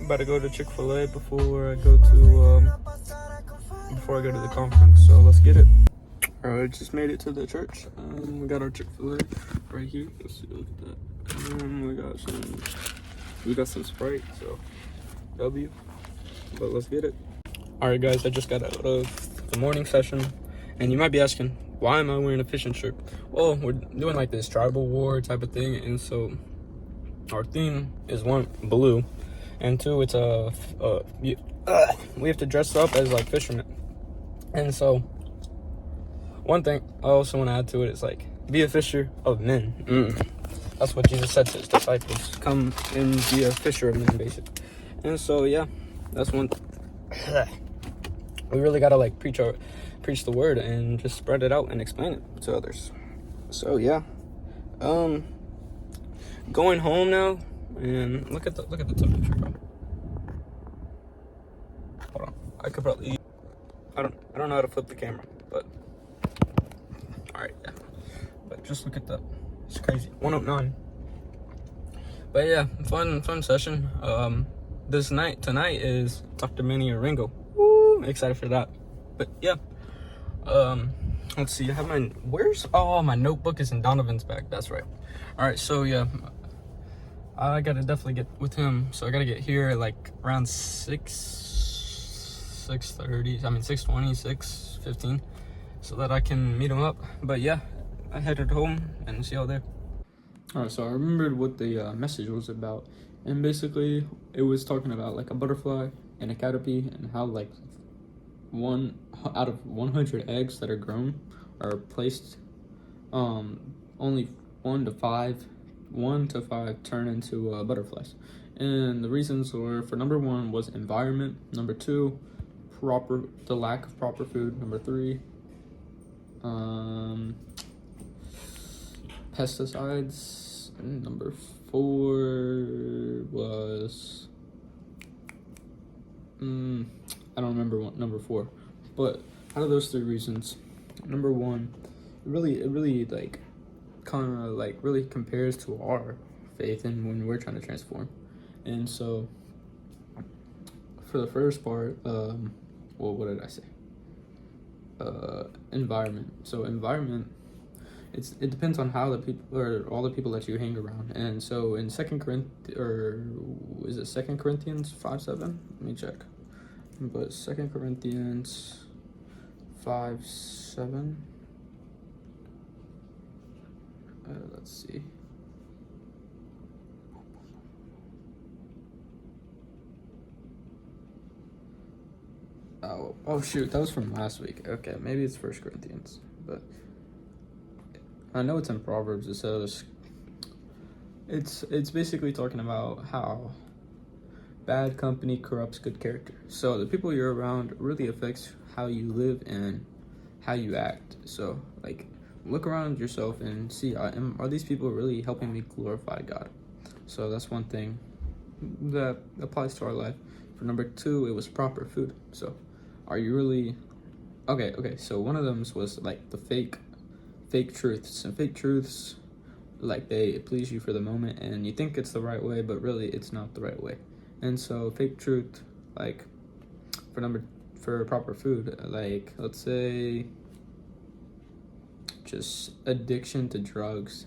about to go to Chick-fil-A before I go to the conference. So let's get it. Alright, just made it to the church. We got our Chick-fil-A right here. Let's see, look at that. We got some Sprite. So W. But let's get it. Alright, guys, I just got out of the morning session, and you might be asking, why am I wearing a fishing shirt? Well, we're doing like this tribal war type of thing, and so our theme is one, blue, and two, it's we have to dress up as like fishermen. And so one thing I also want to add to it is like, be a fisher of men. That's what Jesus said to his disciples. Come and be a fisher of men, basically. And so yeah, that's one. We really gotta like preach the word and just spread it out and explain it to others. So yeah, going home now, and look at the temperature, bro. Hold on, I could probably. I don't know how to flip the camera, but all right, yeah. But just look at that. It's crazy. 109. But yeah, fun session. Tonight is Dr. Manny Ringo. Woo, excited for that. But yeah, let's see. I have my notebook is in Donovan's bag. That's right. All right, so yeah, I gotta definitely get with him. So I gotta get here at like around 6:30. I mean 6:20, 6:15, so that I can meet him up. But yeah, I headed home and see y'all there. Alright, so I remembered what the message was about, and basically it was talking about like a butterfly and a caterpie, and how like 1 out of 100 eggs that are grown are placed, only 1 to 5 turn into butterflies. And the reasons were, for number 1 was environment, number 2 the lack of proper food, number 3 pesticides, and number 4 was I don't remember what number 4, but out of those 3 reasons, number 1, it really like kind of like really compares to our faith and when we're trying to transform. And so for the first part, what did I say? Environment. So environment, it depends on how the people, or all the people that you hang around. And so in 2 Corinthians 5:7? Let me check. But 2 Corinthians 5:7. Let's see. Oh shoot, that was from last week. Okay, maybe it's 1 Corinthians, but I know it's in Proverbs. It says it's basically talking about how bad company corrupts good character. So the people you're around really affects how you live and how you act. So like, look around yourself and see, are these people really helping me glorify God? So that's one thing that applies to our life. For number 2, it was proper food. So are you really okay? So one of them was like the fake truths, and fake truths, like, they please you for the moment and you think it's the right way, but really it's not the right way. And so fake truth, like for proper food, like let's say just addiction to drugs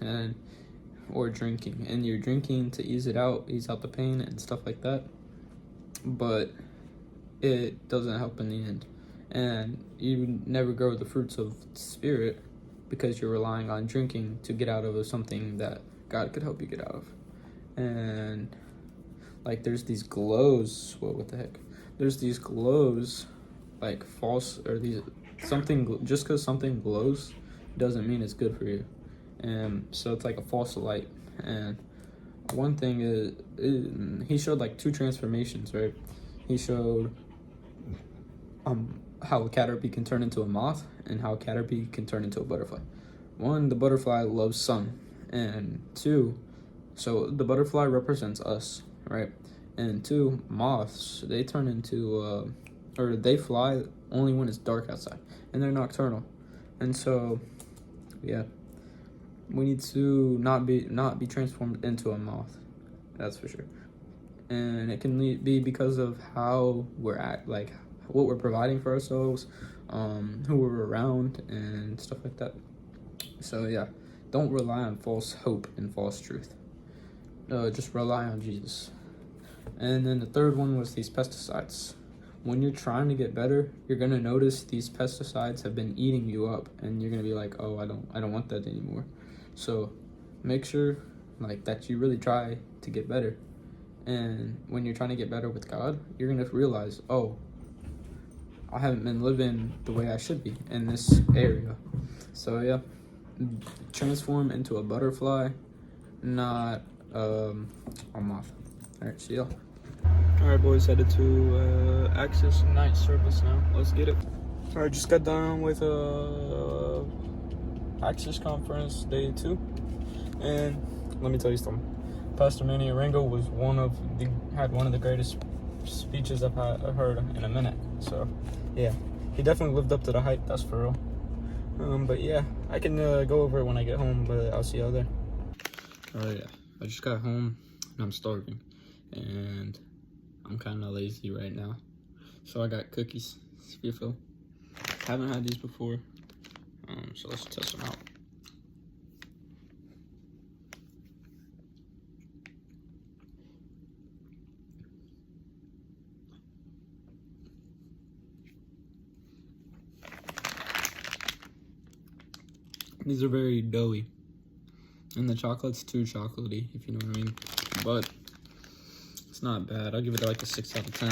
or drinking, and you're drinking to ease out the pain and stuff like that, but it doesn't help in the end, and you never grow the fruits of the Spirit because you're relying on drinking to get out of something that God could help you get out of. And like, there's these glows. What the heck? There's these glows, like false, or these something. Just because something glows doesn't mean it's good for you. And so it's like a false light. And one thing is, he showed like 2 transformations, right? He showed how a caterpie can turn into a moth, and how a caterpie can turn into a butterfly. 1, the butterfly loves sun, and 2, so the butterfly represents us, right? And 2, moths, they turn into or they fly only when it's dark outside, and they're nocturnal. And so yeah, we need to not be transformed into a moth, that's for sure. and it can be because of how we're at, like what we're providing for ourselves, who we're around, and stuff like that. So yeah, don't rely on false hope and false truth. Just rely on Jesus. And then the third one was these pesticides. When you're trying to get better, you're gonna notice these pesticides have been eating you up, and you're gonna be like, oh, I don't want that anymore. So make sure like that you really try to get better. And when you're trying to get better with God, you're gonna realize, oh, I haven't been living the way I should be in this area. So yeah, transform into a butterfly, not a moth. All right, see y'all. All right, boys, headed to Access night service now. Let's get it. All right, just got done with Access Conference Day 2, and let me tell you something. Pastor Manny Arango had one of the greatest speeches I've heard in a minute. So, yeah, he definitely lived up to the hype. That's for real. But yeah, I can go over it when I get home. But I'll see y'all there. Oh yeah, I just got home and I'm starving, and I'm kind of lazy right now, so I got cookies. Spearfill. Haven't had these before, so let's test them out. These are very doughy, and the chocolate's too chocolatey, if you know what I mean, but it's not bad. I'll give it like a 6 out of 10.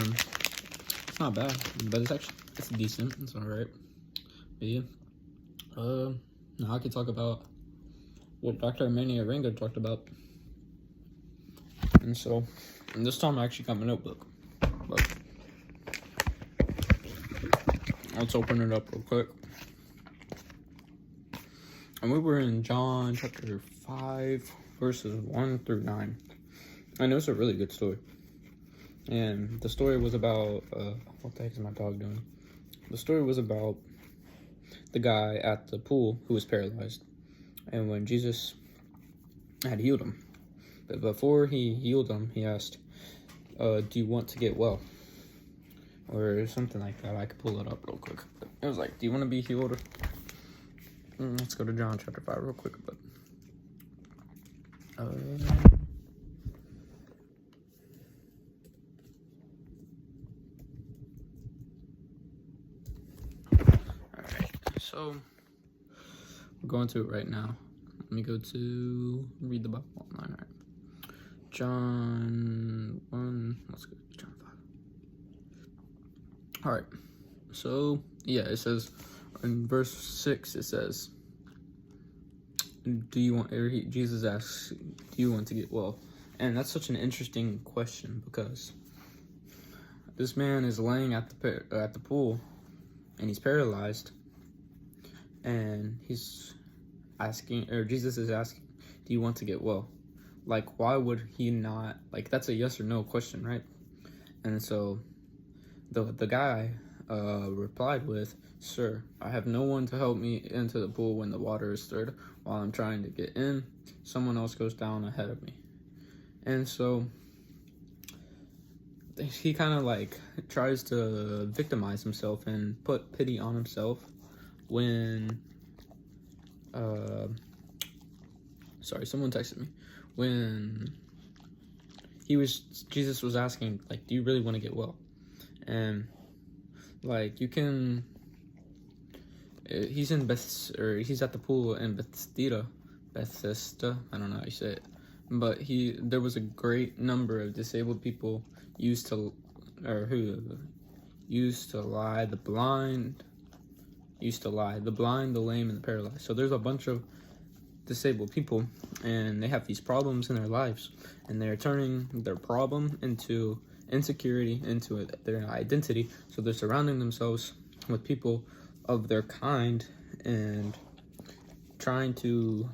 It's not bad, but it's decent. It's all right. But yeah, now I can talk about what Dr. Manny Arango talked about. And so, and this time I actually got my notebook, but let's open it up real quick. And we were in John chapter 5, verses 1 through 9. I know it's a really good story. And the story was about, what the heck is my dog doing? The story was about the guy at the pool who was paralyzed. And when Jesus had healed him, but before he healed him, he asked, do you want to get well? Or something like that. I could pull it up real quick. But it was like, do you want to be healed? Let's go to John chapter 5 real quick. But so we're going to it right now. Let me go to read the Bible online. All right, John 1. Let's go to John 5. All right, so yeah, it says in verse 6. It says, "Do you want?" Or Jesus asks, "Do you want to get well?" And that's such an interesting question, because this man is laying at the pool, and he's paralyzed. And he's asking, or Jesus is asking, do you want to get well? Like, why would he not? Like, that's a yes or no question, right? And so the guy replied with, "Sir, I have no one to help me into the pool when the water is stirred. While I'm trying to get in, someone else goes down ahead of me." And so he kind of like tries to victimize himself and put pity on himself when sorry, someone texted me. When Jesus was asking, like, do you really want to get well? And like, you can, he's at the pool in Bethesda, I don't know how you say it, but there was a great number of disabled people who used to lie, the blind, the lame, and the paralyzed. So there's a bunch of disabled people, and they have these problems in their lives, and they're turning their problem into insecurity, into their identity. So they're surrounding themselves with people of their kind, and trying to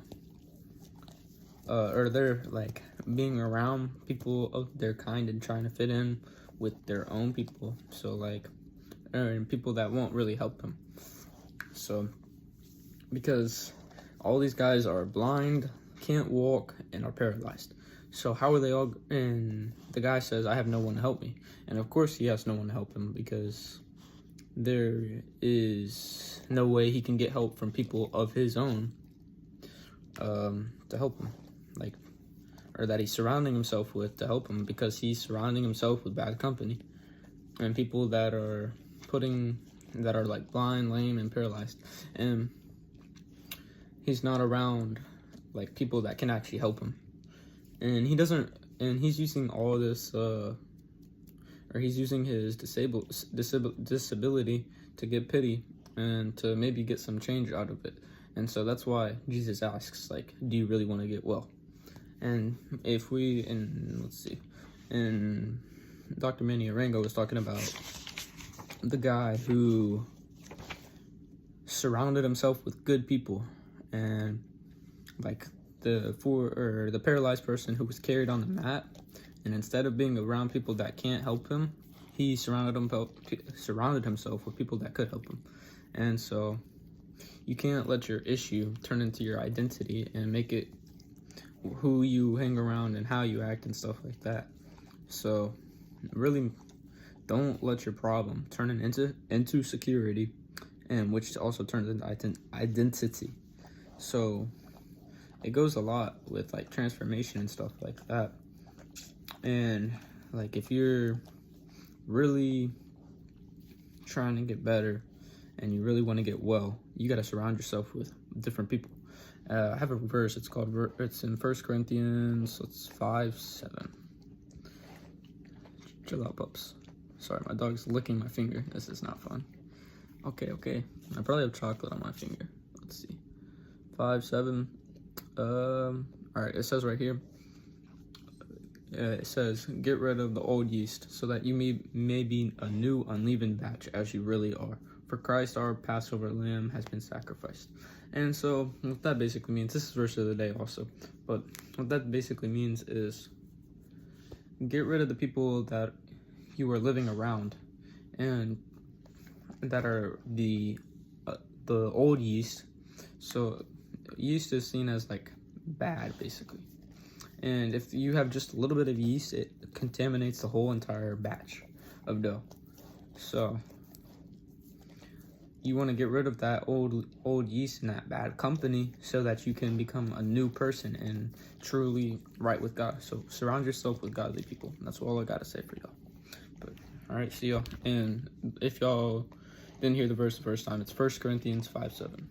or they're like being around people of their kind and trying to fit in with their own people, so like, and people that won't really help them. So because all these guys are blind, can't walk, and are paralyzed. So how are they all? And the guy says, I have no one to help me. And of course he has no one to help him, because there is no way he can get help from people of his own to help him, like, or that he's surrounding himself with to help him, because he's surrounding himself with bad company and people that are like blind, lame, and paralyzed, and he's not around like people that can actually help him. And he's using all this or he's using his disability to get pity and to maybe get some change out of it. And so that's why Jesus asks, like, do you really want to get well? And let's see, and Dr. Manny Arango was talking about the guy who surrounded himself with good people, and like the paralyzed person who was carried on the mat, and instead of being around people that can't help him, he surrounded himself with people that could help him. And so you can't let your issue turn into your identity and make it who you hang around and how you act and stuff like that. So really, don't let your problem turn into security, and which also turns into identity. So it goes a lot with like transformation and stuff like that. And like, if you're really trying to get better and you really want to get well, you got to surround yourself with different people. I have a verse. It's in 1 Corinthians. It's 5:7. Chill out, pups. Sorry, my dog's licking my finger. This is not fun. Okay. I probably have chocolate on my finger. Let's see. 5:7. All right. It says right here. It says, "Get rid of the old yeast, so that you may be a new unleavened batch, as you really are. For Christ, our Passover lamb, has been sacrificed." And so what that basically means, this is verse of the day also, but what that basically means is get rid of the people that you are living around and that are the old yeast. So yeast is seen as like bad, basically. And if you have just a little bit of yeast, it contaminates the whole entire batch of dough. So you want to get rid of that old yeast and that bad company, so that you can become a new person and truly right with God. So surround yourself with godly people. That's all I gotta say for y'all. But all right, see y'all. And if y'all didn't hear the verse the first time, it's 1 Corinthians 5:7.